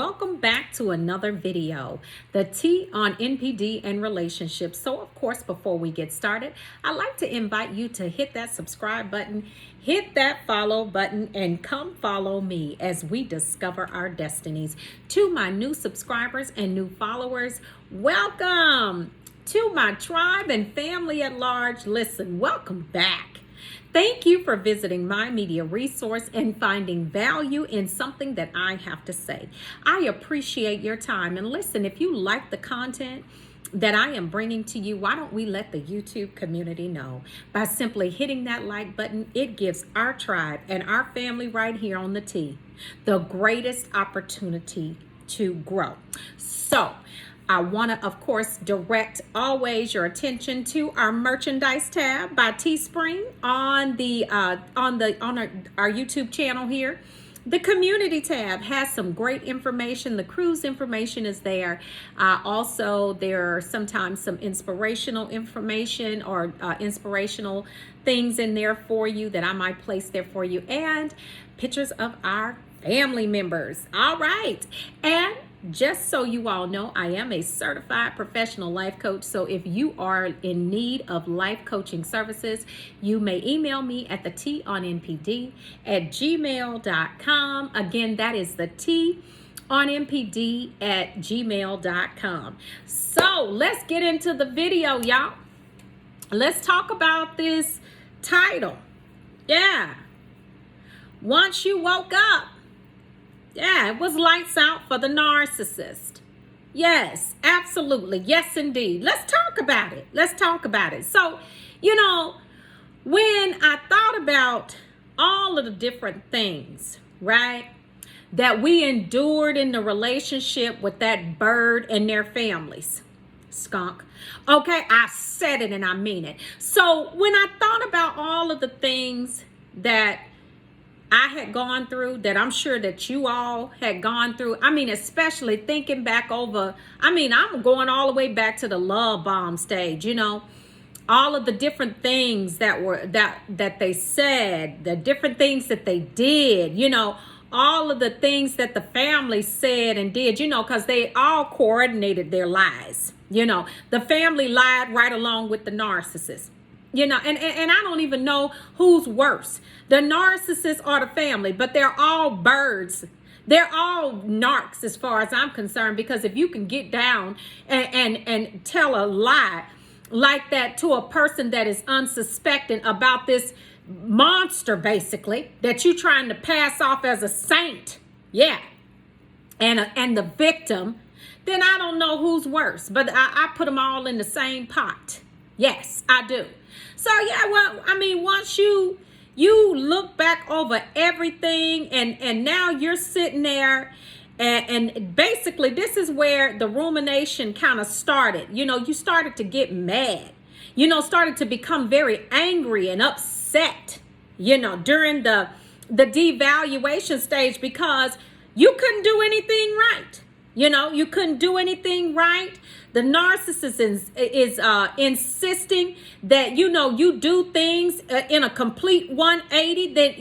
welcome back to another video, the T on NPD and relationships. So of course, before we get started, I'd like to invite you to hit that subscribe button, hit that follow button, and come follow me as we discover our destinies. To my new subscribers and new followers, welcome. To my tribe and family at large, listen, welcome back. Thank you for visiting my media resource and finding value in something that I have to say. I appreciate your time. And listen, if you like the content that I am bringing to you, why don't we let the YouTube community know by simply hitting that like button? It gives our tribe and our family right here on the T the greatest opportunity to grow. So I want to, of course, direct always your attention to our merchandise tab by Teespring on our YouTube channel here. The community tab has some great information. The cruise information is there. Also, there are sometimes some inspirational information or inspirational things in there for you that I might place there for you, and pictures of our family members. All right. And just so you all know, I am a certified professional life coach. So if you are in need of life coaching services, you may email me at theteaonnpd@gmail.com. Again, that is theteaonnpd@gmail.com. So let's get into the video, y'all. Let's talk about this title. Yeah. Once you woke up, yeah, it was lights out for the narcissist. Yes, absolutely. Yes, indeed. Let's talk about it. So, when I thought about all of the different things, right, that we endured in the relationship with that bird and their families, skunk. Okay, I said it and I mean it. So when I thought about all of the things that I had gone through, that I'm sure that you all had gone through. I mean, especially thinking back over, I'm going all the way back to the love bomb stage, all of the different things that they said, the different things that they did, all of the things that the family said and did, because they all coordinated their lies. The family lied right along with the narcissist. And I don't even know who's worse, the narcissist or the family, but they're all birds. They're all narcs as far as I'm concerned, because if you can get down and tell a lie like that to a person that is unsuspecting about this monster, basically, that you're trying to pass off as a saint, yeah, and the victim, then I don't know who's worse, but I put them all in the same pot. Yes, I do. So yeah, once you look back over everything and now you're sitting there and basically this is where the rumination kind of started. You started to get mad, started to become very angry and upset, during the devaluation stage, because you couldn't do anything right. You couldn't do anything right. The narcissist is insisting that, you do things in a complete 180, that,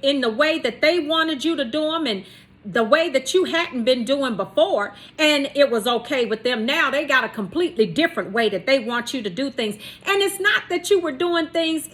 in the way that they wanted you to do them and the way that you hadn't been doing before. And it was okay with them. Now they got a completely different way that they want you to do things. And it's not that you were doing things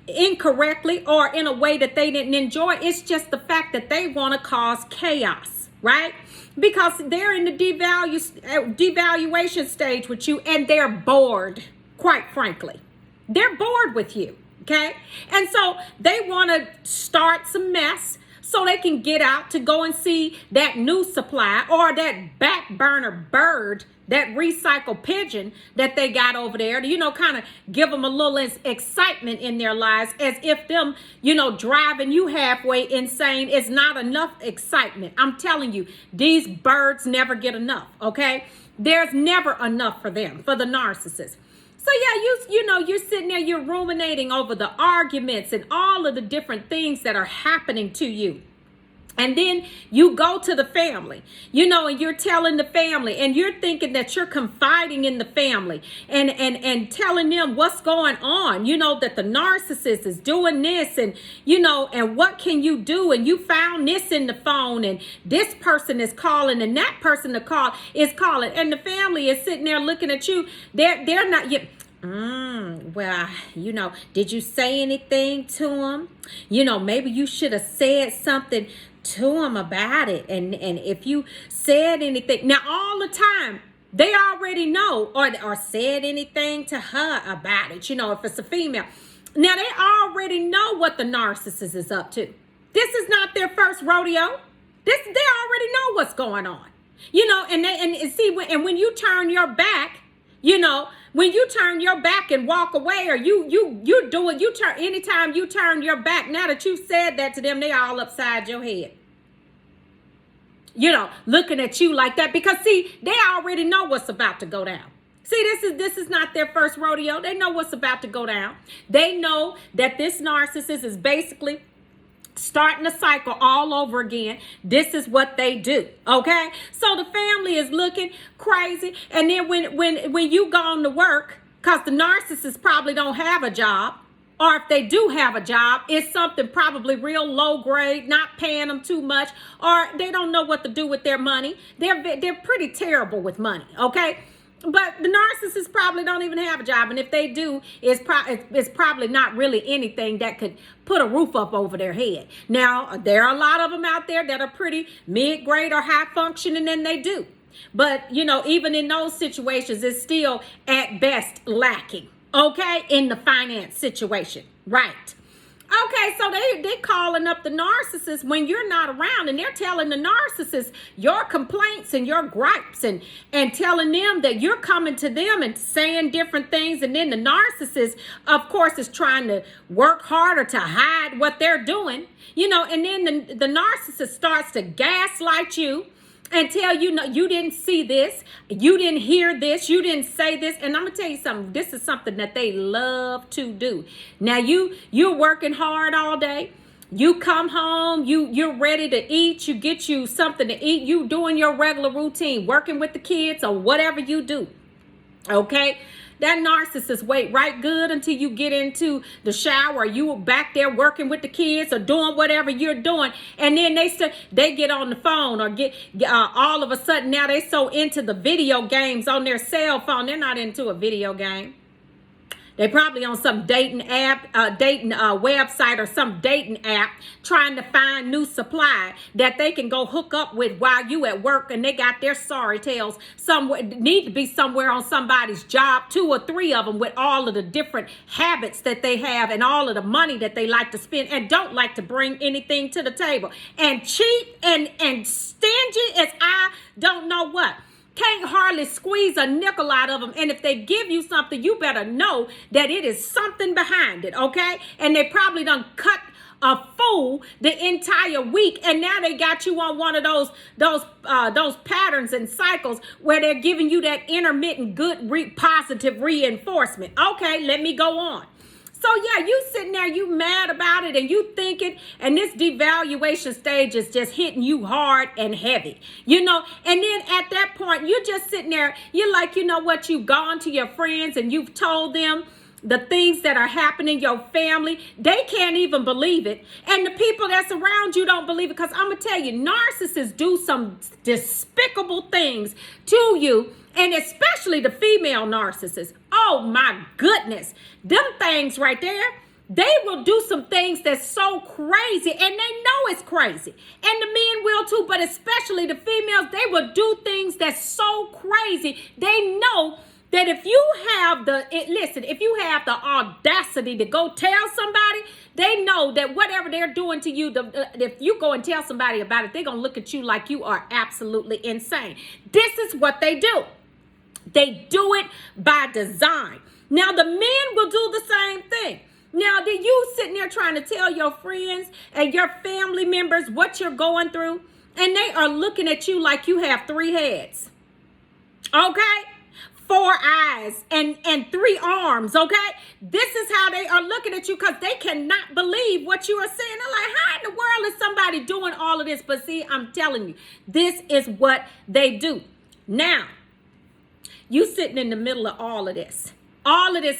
incorrectly or in a way that they didn't enjoy. It's just the fact that they want to cause chaos, right? Because they're in the devaluation stage with you, and they're bored, quite frankly. They're bored with you, okay? And so they want to start some mess so they can get out to go and see that new supply or that back burner bird, that recycled pigeon that they got over there to, kind of give them a little excitement in their lives, as if them, driving you halfway insane is not enough excitement. I'm telling you, these birds never get enough, okay? There's never enough for them, for the narcissist. So yeah, you're sitting there, you're ruminating over the arguments and all of the different things that are happening to you. And then you go to the family, and you're telling the family, and you're thinking that you're confiding in the family and telling them what's going on, that the narcissist is doing this and what can you do? And you found this in the phone and this person is calling and that person is calling. And the family is sitting there looking at you. They're not yet. Well, did you say anything to him? Maybe you should have said something to him about it. And if you said anything, now all the time, they already know or said anything to her about it, if it's a female. Now they already know what the narcissist is up to. This is not their first rodeo. They already know what's going on. When you turn your back, when you turn your back and walk away, or anytime you turn your back, now that you said that to them, they all upside your head. Looking at you like that, because see, they already know what's about to go down. See, this is not their first rodeo. They know what's about to go down. They know that this narcissist is basically starting a cycle all over again. This is what they do. Okay, so the family is looking crazy, and then when you go on to work, because the narcissists probably don't have a job, or if they do have a job, it's something probably real low grade, not paying them too much, or they don't know what to do with their money. They're pretty terrible with money. Okay. But the narcissists probably don't even have a job. And if they do, it's probably not really anything that could put a roof up over their head. Now, there are a lot of them out there that are pretty mid-grade or high functioning, and they do. But, even in those situations, it's still at best lacking, okay, in the finance situation. Right. Okay, so they calling up the narcissist when you're not around, and they're telling the narcissist your complaints and your gripes and telling them that you're coming to them and saying different things. And then the narcissist, of course, is trying to work harder to hide what they're doing, and then the narcissist starts to gaslight you and tell you, no, you didn't see this, you didn't hear this, you didn't say this. And I'm gonna tell you something, this is something that they love to do. Now you're working hard all day, you come home, you're ready to eat, you get you something to eat, you doing your regular routine, working with the kids or whatever you do. Okay, that narcissist wait right good until you get into the shower, you back there working with the kids or doing whatever you're doing, and then they get on the phone or get all of a sudden now they so into the video games on their cell phone. They're not into a video game. They probably on some dating app, website or some dating app trying to find new supply that they can go hook up with while you at work, and they got their sorry tails somewhere, need to be somewhere on somebody's job, 2 or 3 of them, with all of the different habits that they have and all of the money that they like to spend and don't like to bring anything to the table, and cheap and stingy as I don't know what. Can't hardly squeeze a nickel out of them. And if they give you something, you better know that it is something behind it, okay? And they probably done cut a fool the entire week, and now they got you on one of those patterns and cycles where they're giving you that intermittent good positive reinforcement. Okay, let me go on. So yeah, you sitting there, you mad about it, and you thinking, and this devaluation stage is just hitting you hard and heavy, and then at that point, you're just sitting there, you're like, you know what, you've gone to your friends and you've told them the things that are happening in your family. They can't even believe it. And the people that's around you don't believe it, because I'm going to tell you, narcissists do some despicable things to you, and especially the female narcissists. Oh my goodness. Them things right there, they will do some things that's so crazy, and they know it's crazy. And the men will too, but especially the females, they will do things that's so crazy. They know that if you have the audacity to go tell somebody, they know that whatever they're doing to you, if you go and tell somebody about it, they're going to look at you like you are absolutely insane. This is what they do. They do it by design. Now, the men will do the same thing. Now, then you sitting there trying to tell your friends and your family members what you're going through, and they are looking at you like you have 3 heads. Okay? 4 eyes and 3 arms, okay? This is how they are looking at you because they cannot believe what you are saying. They're like, how in the world is somebody doing all of this? But see, I'm telling you, this is what they do. Now, you sitting in the middle of all of this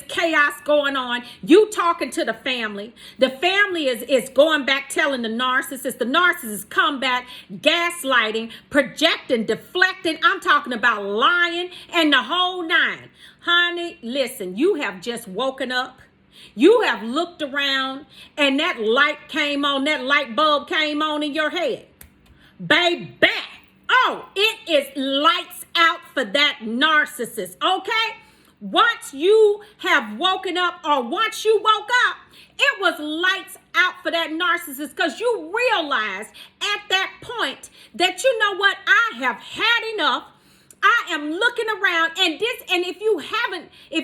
chaos going on. You talking to the family. The family is going back telling the narcissist. The narcissist come back gaslighting, projecting, deflecting. I'm talking about lying and the whole 9. Honey, listen, you have just woken up. You have looked around and that light came on, that light bulb came on in your head. Baby, oh, it is lights out for that narcissist, okay? Once you have woken up or once you woke up, it was lights out for that narcissist because you realized at that point that, you know what, I have had enough. I am looking around and if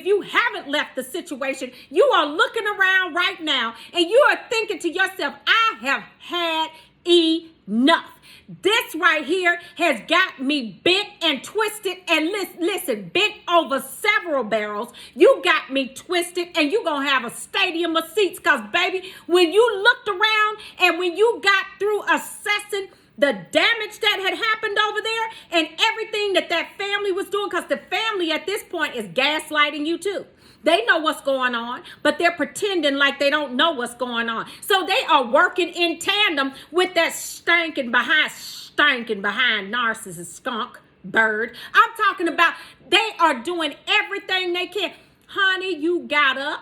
you haven't left the situation, you are looking around right now and you are thinking to yourself, I have had enough. This right here has got me bent and twisted and listen, bent over several barrels. You got me twisted and you're going to have a stadium of seats because, baby, when you looked around and when you got through assessing the damage that had happened over there and everything that family was doing, because the family at this point is gaslighting you too. They know what's going on, but they're pretending like they don't know what's going on. So they are working in tandem with that stinking behind narcissist skunk bird. I'm talking about they are doing everything they can. Honey, you got up,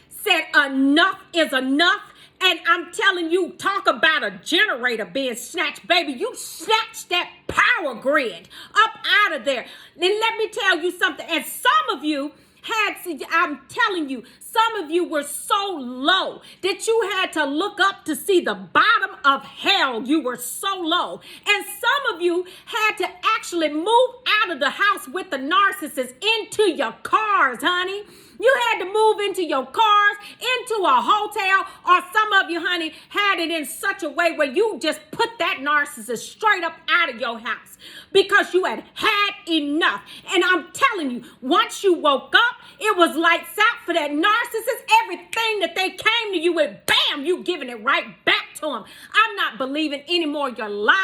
said enough is enough. And I'm telling you, talk about a generator being snatched, baby. You snatched that power grid up out of there. Then let me tell you something. And some of you I'm telling you, some of you were so low that you had to look up to see the bottom of hell. You were so low. And some of you had to actually move out of the house with the narcissist into your cars, honey. You had to move into your cars, into a hotel, or some of you, honey, had it in such a way where you just put that narcissist straight up out of your house because you had had enough. And I'm telling you, once you woke up, it was lights out for that narcissist. Everything that they came to you with, bam, you giving it right back to them. I'm not believing any more of your lies.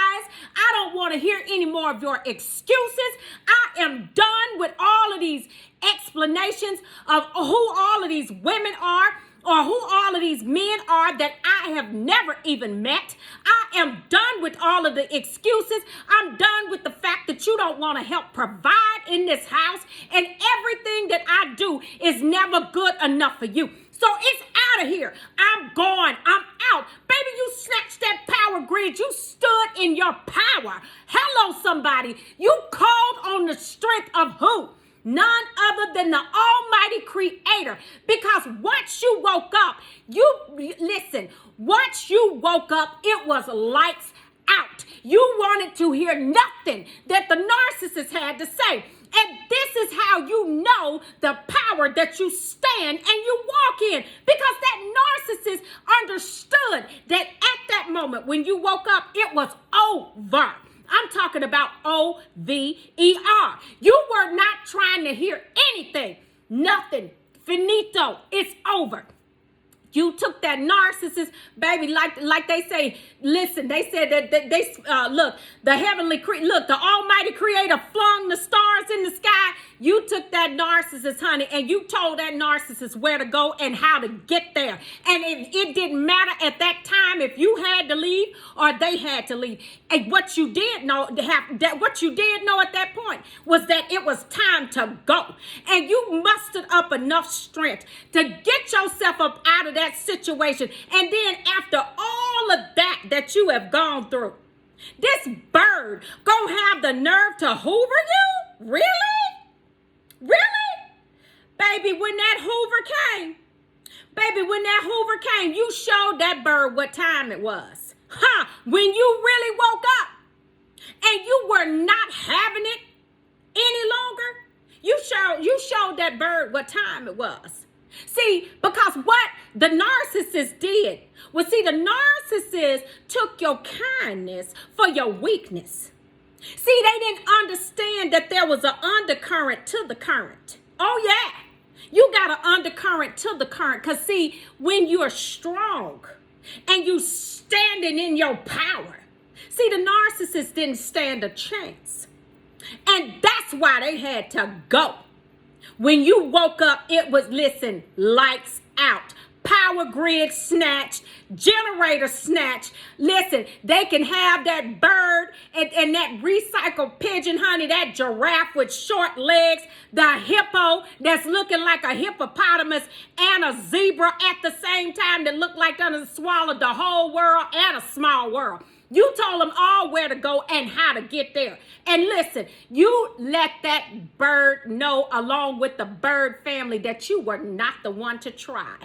I don't want to hear any more of your excuses. I am done with all of these explanations of who all of these women are or who all of these men are that I have never even met. I am done with all of the excuses. I'm done with the fact that you don't want to help provide in this house and everything that I do is never good enough for you. So it's out of here. I'm gone. I'm out. Baby, you snatched that power grid. You stood in your power. Hello, somebody. You called on the strength of who? None other than the Almighty Creator. Because once you woke up, once you woke up, it was lights out. You wanted to hear nothing that the narcissist had to say. And this is how you know the power that you stand and you walk in. Because that narcissist understood that at that moment when you woke up, it was over. I'm talking about O-V-E-R. You were not trying to hear anything. Nothing. Finito. It's over. You took that narcissist, baby, like they say, listen, they said that look, the Almighty Creator flung the stars in the sky. You took that narcissist, honey, and you told that narcissist where to go and how to get there. And it didn't matter at that time if you had to leave or they had to leave. And what you did know at that point was that it was time to go. And you mustered up enough strength to get yourself up out of that situation. And then after all of that you have gone through, this bird gonna have the nerve to hoover you? Really? Baby, when that hoover came, you showed that bird what time it was. When you really woke up and you were not having it any longer, you showed that bird what time it was. See, because what the narcissist did was, the narcissist took your kindness for your weakness. See, they didn't understand that there was an undercurrent to the current. Oh, yeah. You got an undercurrent to the current. Because, see, when you're strong and you standing in your power, see, the narcissist didn't stand a chance. And that's why they had to go. When you woke up, it was, listen, lights out. Power grid snatched, generator snatched. Listen, they can have that bird and that recycled pigeon, honey, that giraffe with short legs, the hippo that's looking like a hippopotamus, and a zebra at the same time that look like they're swallowed the whole world and a small world. You told them all where to go and how to get there. And listen, you let that bird know, along with the bird family, that you were not the one to try.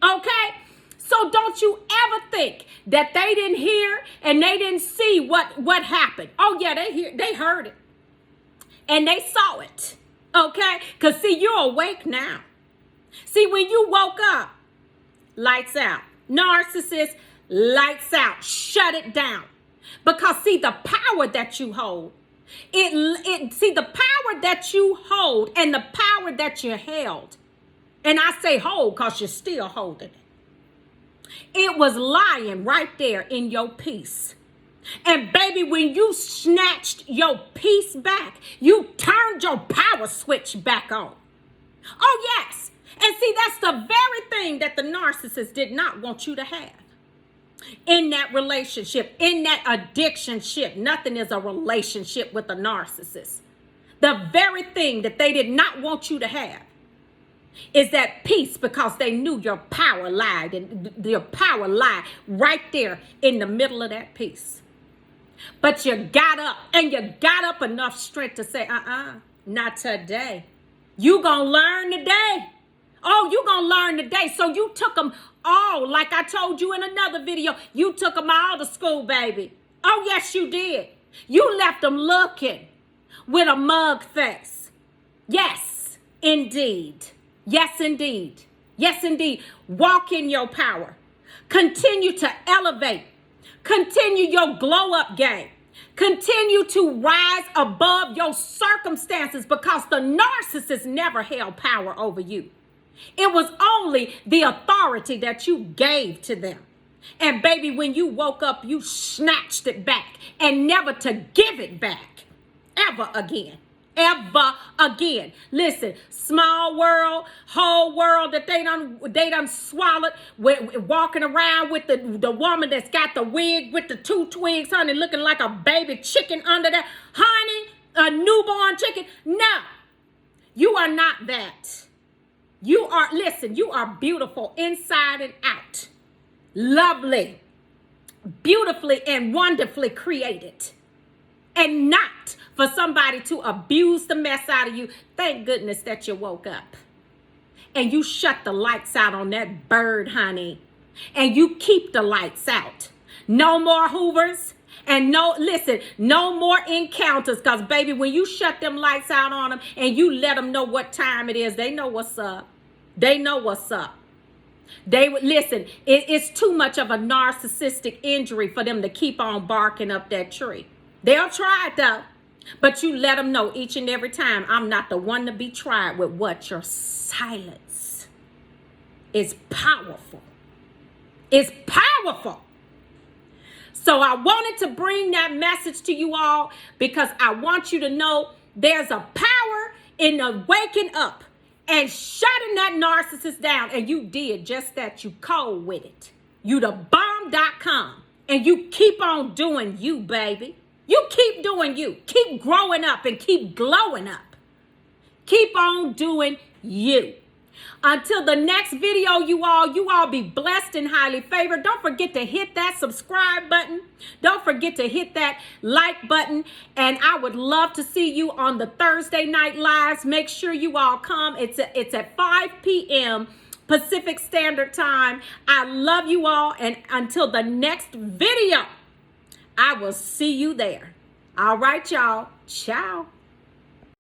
Okay? So don't you ever think that they didn't hear and they didn't see what happened. Oh, yeah, they heard it. And they saw it. Okay? Because, see, you're awake now. See, when you woke up, lights out. Narcissist, lights out. Shut it down. Because, see, the power that you hold, the power that you hold and the power that you held, and I say hold because you're still holding it. It was lying right there in your peace. And baby, when you snatched your peace back, you turned your power switch back on. Oh, yes. And see, that's the very thing that the narcissist did not want you to have. In that relationship, in that addiction ship, nothing is a relationship with a narcissist. The very thing that they did not want you to have is that peace, because they knew your power lied, and your power lied right there in the middle of that peace. But you got up, and you got up enough strength to say, not today. You gonna learn today. Oh, you gonna learn today. So you took them all, like I told you in another video, you took them all to school, baby. Oh, yes, you did. You left them looking with a mug face. Yes, indeed. Yes, indeed. Yes, indeed. Walk in your power. Continue to elevate. Continue your glow up game. Continue to rise above your circumstances, because the narcissist never held power over you. It was only the authority that you gave to them. And baby, when you woke up, you snatched it back, and never to give it back ever again. Ever again. Listen, small world, whole world that they done swallowed, walking around with the woman that's got the wig with the two twigs, honey, looking like a baby chicken under there. Honey, a newborn chicken. No, you are not that. You are beautiful inside and out. Lovely, beautifully and wonderfully created. And not for somebody to abuse the mess out of you. Thank goodness that you woke up. And you shut the lights out on that bird, honey. And you keep the lights out. No more Hoovers. And no more encounters. Because, baby, when you shut them lights out on them and you let them know what time it is, they know what's up. They know what's up. It's too much of a narcissistic injury for them to keep on barking up that tree. They'll try it, though. But you let them know each and every time, I'm not the one to be tried with what? Your silence is powerful. It's powerful. So I wanted to bring that message to you all, because I want you to know there's a power in the waking up and shutting that narcissist down. And you did just that. You cold with it. You the bomb.com. And you keep on doing you, baby. You keep doing you. Keep growing up and keep glowing up. Keep on doing you. Until the next video, you all be blessed and highly favored. Don't forget to hit that subscribe button. Don't forget to hit that like button. And I would love to see you on the Thursday night lives. Make sure you all come. It's at 5 p.m. Pacific Standard Time. I love you all. And until the next video, I will see you there. All right, y'all. Ciao.